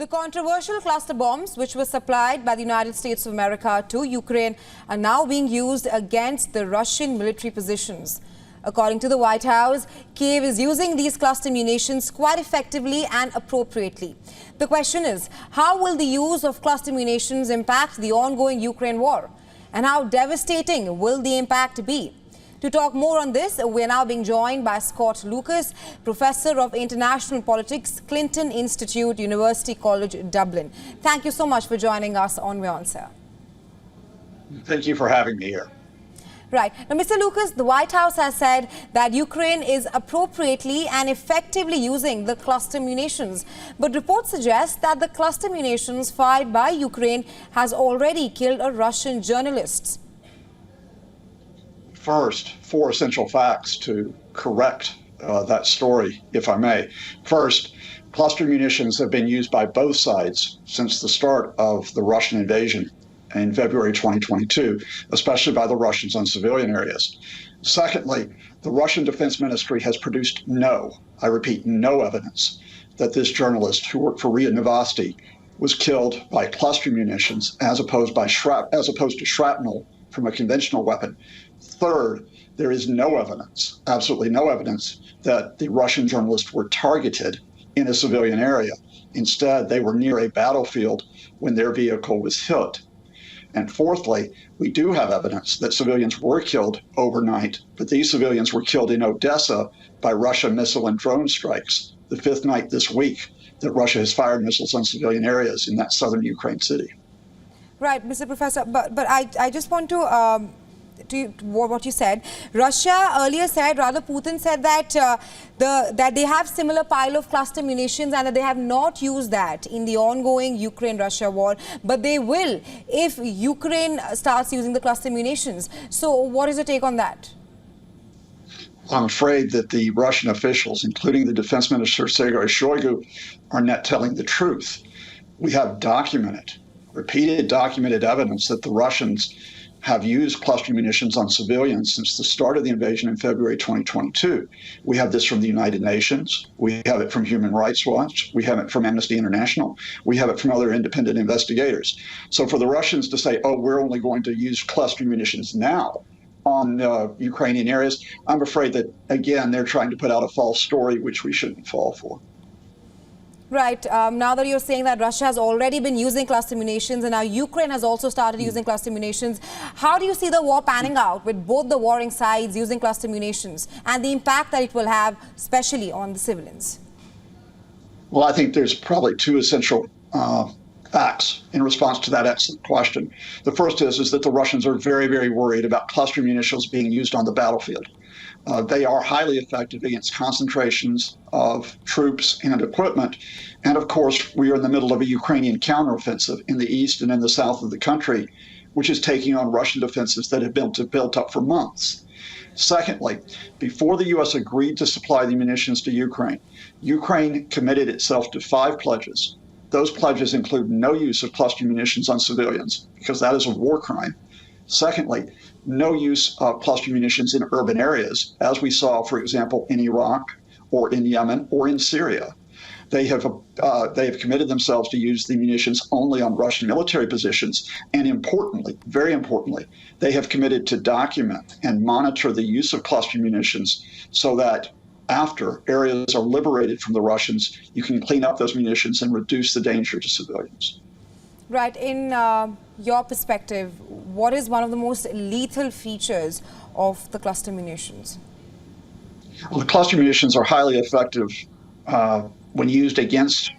The controversial cluster bombs, which were supplied by the United States of America to Ukraine, are now being used against the Russian military positions. According to the White House, Kyiv is using these cluster munitions quite effectively and appropriately. The question is, how will the use of cluster munitions impact the ongoing Ukraine war? And how devastating will the impact be? To talk more on this, we are now being joined by Scott Lucas, Professor of International Politics, Clinton Institute, University College, Dublin. Thank you so much for joining us on WION, sir. Thank you for having me here. Right. Now, Mr. Lucas, the White House has said that Ukraine is appropriately and effectively using the cluster munitions. But reports suggest that the cluster munitions fired by Ukraine has already killed a Russian journalist. First, four essential facts to correct that story, if I may. First, cluster munitions have been used by both sides since the start of the Russian invasion in February 2022, especially by the Russians on civilian areas. Secondly, the Russian Defense Ministry has produced I repeat, no evidence that this journalist who worked for RIA Novosti was killed by cluster munitions as opposed to shrapnel from a conventional weapon. Third, there is no evidence, absolutely no evidence, that the Russian journalists were targeted in a civilian area. Instead, they were near a battlefield when their vehicle was hit. And fourthly, we do have evidence that civilians were killed overnight, but these civilians were killed in Odessa by Russian missile and drone strikes, the fifth night this week that Russia has fired missiles on civilian areas in that southern Ukraine city. Right, Mr. Professor, but I just want to what you said. Russia earlier said, rather Putin said that that they have similar pile of cluster munitions and that they have not used that in the ongoing Ukraine-Russia war, but they will if Ukraine starts using the cluster munitions. So what is your take on that? I'm afraid that the Russian officials, including the Defense Minister Sergei Shoigu, are not telling the truth. We have repeated documented evidence that the Russians have used cluster munitions on civilians since the start of the invasion in February 2022. We have this from the United Nations. We have it from Human Rights Watch. We have it from Amnesty International. We have it from other independent investigators. So for the Russians to say, oh, we're only going to use cluster munitions now on Ukrainian areas, I'm afraid that, again, they're trying to put out a false story, which we shouldn't fall for. Right. Now that you're saying that Russia has already been using cluster munitions and now Ukraine has also started using cluster munitions, how do you see the war panning out with both the warring sides using cluster munitions and the impact that it will have, especially on the civilians? Well, I think there's probably two essential facts in response to that excellent question. The first is that the Russians are very, very worried about cluster munitions being used on the battlefield. They are highly effective against concentrations of troops and equipment. And of course, we are in the middle of a Ukrainian counteroffensive in the east and in the south of the country, which is taking on Russian defenses that have been built up for months. Secondly, before the U.S. agreed to supply the munitions to Ukraine, Ukraine committed itself to 5 pledges. Those pledges include no use of cluster munitions on civilians, because that is a war crime. Secondly, no use of cluster munitions in urban areas, as we saw, for example, in Iraq or in Yemen or in Syria. They have committed themselves to use the munitions only on Russian military positions. And importantly, very importantly, they have committed to document and monitor the use of cluster munitions so that after areas are liberated from the Russians, you can clean up those munitions and reduce the danger to civilians. Right. In your perspective, what is one of the most lethal features of the cluster munitions? Well, the cluster munitions are highly effective when used against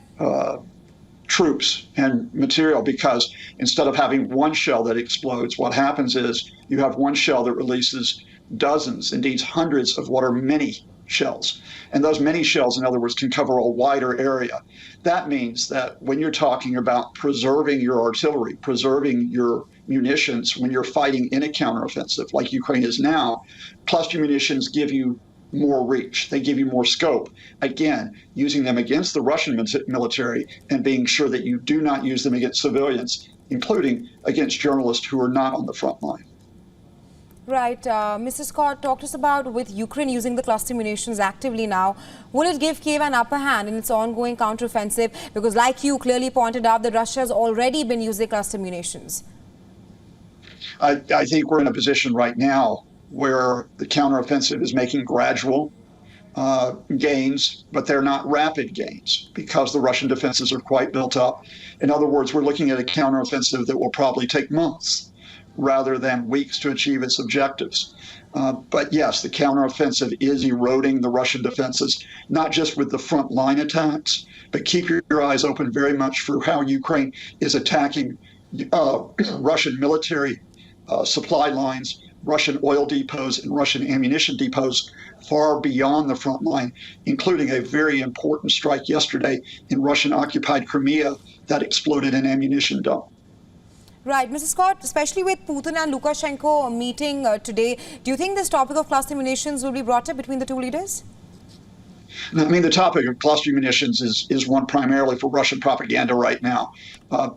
troops and material, because instead of having one shell that explodes, what happens is you have one shell that releases dozens, indeed hundreds of what are mini shells. And those many shells, in other words, can cover a wider area. That means that when you're talking about preserving your artillery, preserving your munitions, when you're fighting in a counteroffensive like Ukraine is now, cluster munitions give you more reach. They give you more scope. Again, using them against the Russian military and being sure that you do not use them against civilians, including against journalists who are not on the front line. Right. Mr. Scott, talk to us about with Ukraine using the cluster munitions actively now. Will it give Kyiv an upper hand in its ongoing counteroffensive? Because like you clearly pointed out, that Russia has already been using cluster munitions. I think we're in a position right now where the counteroffensive is making gradual gains, but they're not rapid gains because the Russian defenses are quite built up. In other words, we're looking at a counteroffensive that will probably take months rather than weeks to achieve its objectives. But yes, the counteroffensive is eroding the Russian defenses, not just with the frontline attacks, but keep your eyes open very much for how Ukraine is attacking Russian military supply lines, Russian oil depots, and Russian ammunition depots far beyond the front line, including a very important strike yesterday in Russian-occupied Crimea that exploded an ammunition dump. Right. Mr. Scott, especially with Putin and Lukashenko meeting today, do you think this topic of cluster munitions will be brought up between the two leaders? I mean, the topic of cluster munitions is one primarily for Russian propaganda right now.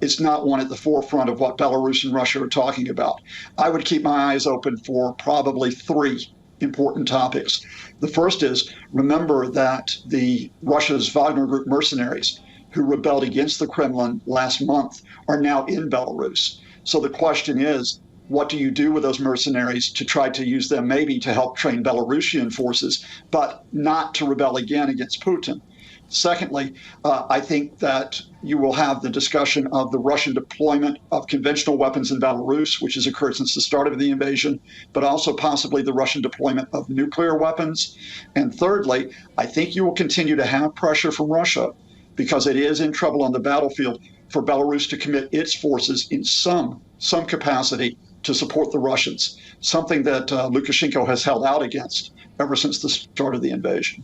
It's not one at the forefront of what Belarus and Russia are talking about. I would keep my eyes open for probably three important topics. The first is, remember that the Russia's Wagner Group mercenaries who rebelled against the Kremlin last month are now in Belarus. So the question is, what do you do with those mercenaries to try to use them maybe to help train Belarusian forces, but not to rebel again against Putin? Secondly, I think that you will have the discussion of the Russian deployment of conventional weapons in Belarus, which has occurred since the start of the invasion, but also possibly the Russian deployment of nuclear weapons. And thirdly, I think you will continue to have pressure from Russia because it is in trouble on the battlefield for Belarus to commit its forces in some capacity to support the Russians, something that Lukashenko has held out against ever since the start of the invasion.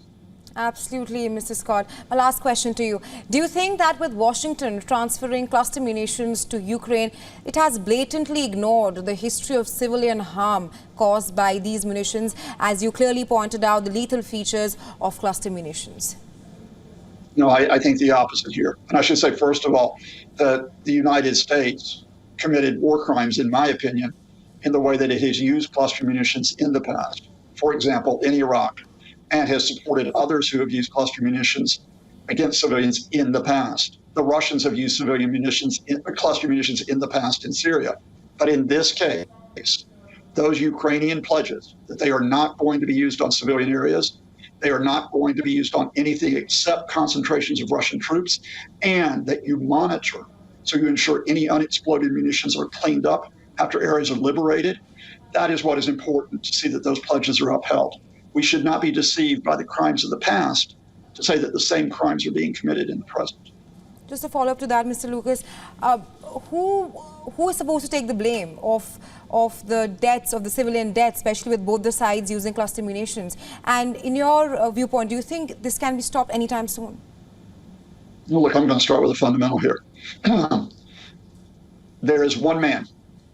Absolutely, Mr. Scott. My last question to you. Do you think that with Washington transferring cluster munitions to Ukraine, it has blatantly ignored the history of civilian harm caused by these munitions, as you clearly pointed out the lethal features of cluster munitions? No, I think the opposite here. And I should say, first of all, that the United States committed war crimes, in my opinion, in the way that it has used cluster munitions in the past. For example, in Iraq, and has supported others who have used cluster munitions against civilians in the past. The Russians have used cluster munitions in the past in Syria. But in this case, those Ukrainian pledges that they are not going to be used on civilian areas, they are not going to be used on anything except concentrations of Russian troops, and that you monitor, so you ensure any unexploded munitions are cleaned up after areas are liberated. That is what is important, to see that those pledges are upheld. We should not be deceived by the crimes of the past to say that the same crimes are being committed in the present. Just a follow-up to that, Mr. Lucas, who is supposed to take the blame of the deaths, of the civilian deaths, especially with both the sides using cluster munitions? And in your viewpoint, do you think this can be stopped anytime soon? Well, look, I'm going to start with a fundamental here. There is one man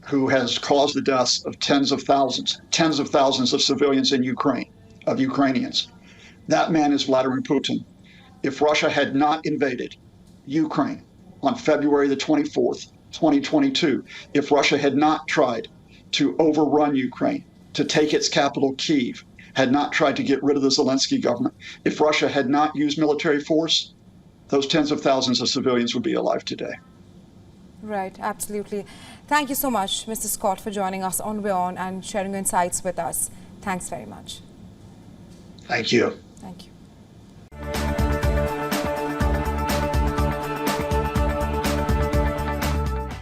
who has caused the deaths of tens of thousands of civilians in Ukraine, of Ukrainians. That man is Vladimir Putin. If Russia had not invaded Ukraine on February the 24th, 2022, if Russia had not tried to overrun Ukraine, to take its capital, Kyiv, had not tried to get rid of the Zelensky government, if Russia had not used military force, those tens of thousands of civilians would be alive today. Right, absolutely. Thank you so much, Mr. Scott, for joining us on WION and sharing your insights with us. Thanks very much. Thank you. Thank you.